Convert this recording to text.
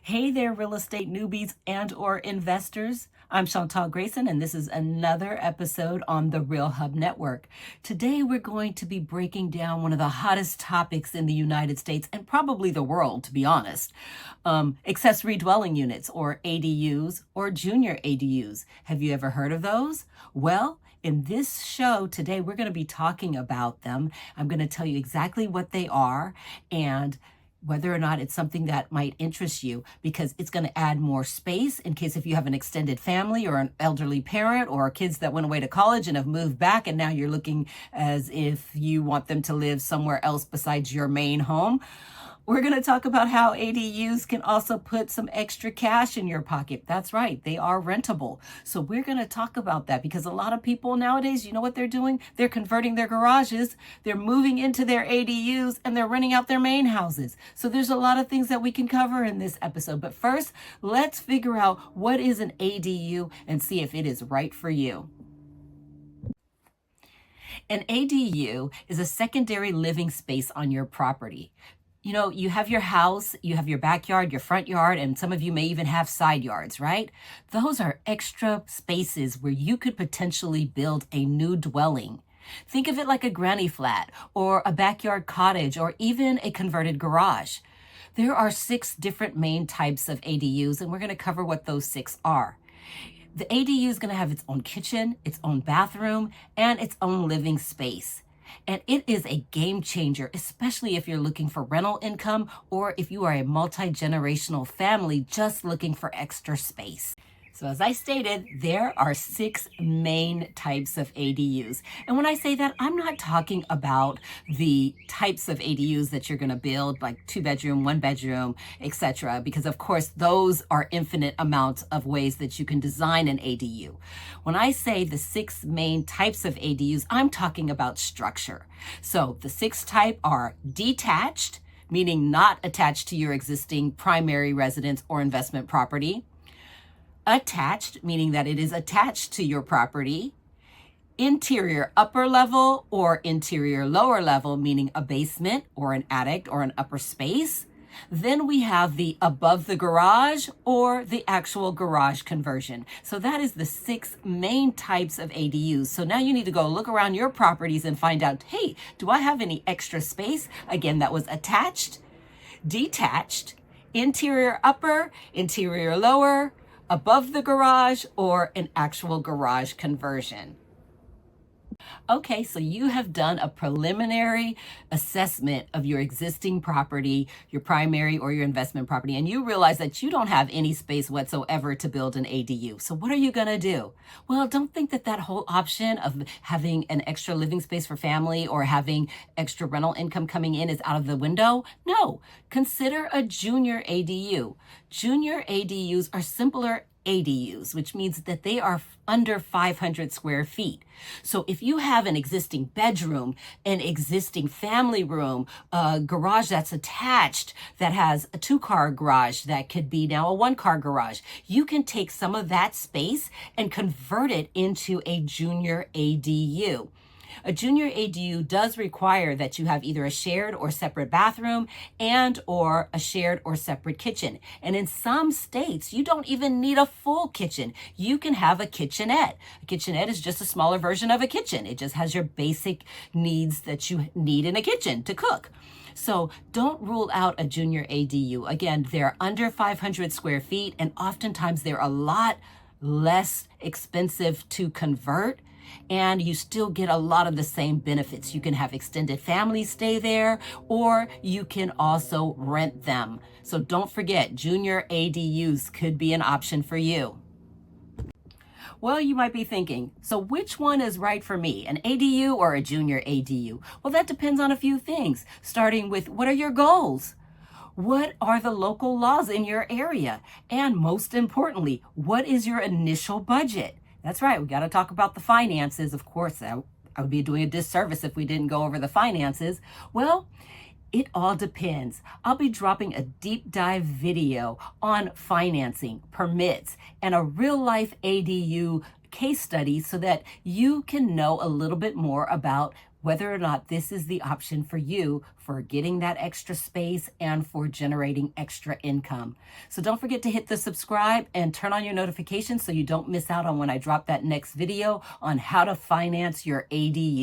Hey there, real estate newbies and or investors. I'm Chantal Grayson, and this is another episode on the Real Hub Network. Today, we're going to be breaking down one of the hottest topics in the United States and probably the world, to be honest. Accessory dwelling units, or ADUs, or junior ADUs. Have you ever heard of those? Well, in this show today, we're going to be talking about them. I'm going to tell you exactly what they are and whether or not it's something that might interest you, because it's going to add more space in case if you have an extended family or an elderly parent or kids that went away to college and have moved back and now you're looking as if you want them to live somewhere else besides your main home. We're going to talk about how ADUs can also put some extra cash in your pocket. That's right, they are rentable. So we're going to talk about that because a lot of people nowadays, you know what they're doing? They're converting their garages, they're moving into their ADUs, and they're renting out their main houses. So there's a lot of things that we can cover in this episode. But first, let's figure out what is an ADU and see if it is right for you. An ADU is a secondary living space on your property. You know, you have your house, you have your backyard, your front yard, and some of you may even have side yards, right? Those are extra spaces where you could potentially build a new dwelling. Think of it like a granny flat or a backyard cottage or even a converted garage. There are 6 different main types of ADUs, and we're going to cover what those 6 are. The ADU is going to have its own kitchen, its own bathroom, and its own living space. And it is a game changer, especially if you're looking for rental income or if you are a multi-generational family just looking for extra space. So as I stated, there are 6 main types of ADUs. And when I say that, I'm not talking about the types of ADUs that you're going to build, like 2-bedroom, 1-bedroom, etc. Because of course, those are infinite amounts of ways that you can design an ADU. When I say the 6 main types of ADUs, I'm talking about structure. So the 6 type are detached, meaning not attached to your existing primary residence or investment property. Attached, meaning that it is attached to your property. Interior upper level or interior lower level, meaning a basement or an attic or an upper space. Then we have the above the garage or the actual garage conversion. So that is the 6 main types of ADUs. So now you need to go look around your properties and find out, hey, do I have any extra space? Again, that was attached, detached, interior upper, interior lower, above the garage, or an actual garage conversion. Okay, so you have done a preliminary assessment of your existing property, your primary or your investment property, and you realize that you don't have any space whatsoever to build an ADU. So what are you going to do? Well, don't think that that whole option of having an extra living space for family or having extra rental income coming in is out of the window. No, consider a junior ADU. Junior ADUs are simpler ADUs, which means that they are under 500 square feet. So if you have an existing bedroom, an existing family room, a garage that's attached that has a 2-car garage that could be now a 1-car garage, you can take some of that space and convert it into a junior ADU. A junior ADU does require that you have either a shared or separate bathroom and or a shared or separate kitchen. And in some states, you don't even need a full kitchen. You can have a kitchenette. A kitchenette is just a smaller version of a kitchen. It just has your basic needs that you need in a kitchen to cook. So don't rule out a junior ADU. Again, they're under 500 square feet, and oftentimes they're a lot less expensive to convert, and you still get a lot of the same benefits. You can have extended family stay there, or you can also rent them. So don't forget, junior ADUs could be an option for you. Well, you might be thinking, so which one is right for me, an ADU or a junior ADU? Well, that depends on a few things, starting with what are your goals? What are the local laws in your area? And most importantly, what is your initial budget? That's right, we got to talk about the finances. Of course, I would be doing a disservice if we didn't go over the finances. Well, it all depends. I'll be dropping a deep dive video on financing, permits, and a real life ADU case study so that you can know a little bit more about whether or not this is the option for you for getting that extra space and for generating extra income. So don't forget to hit the subscribe and turn on your notifications so you don't miss out on when I drop that next video on how to finance your ADU.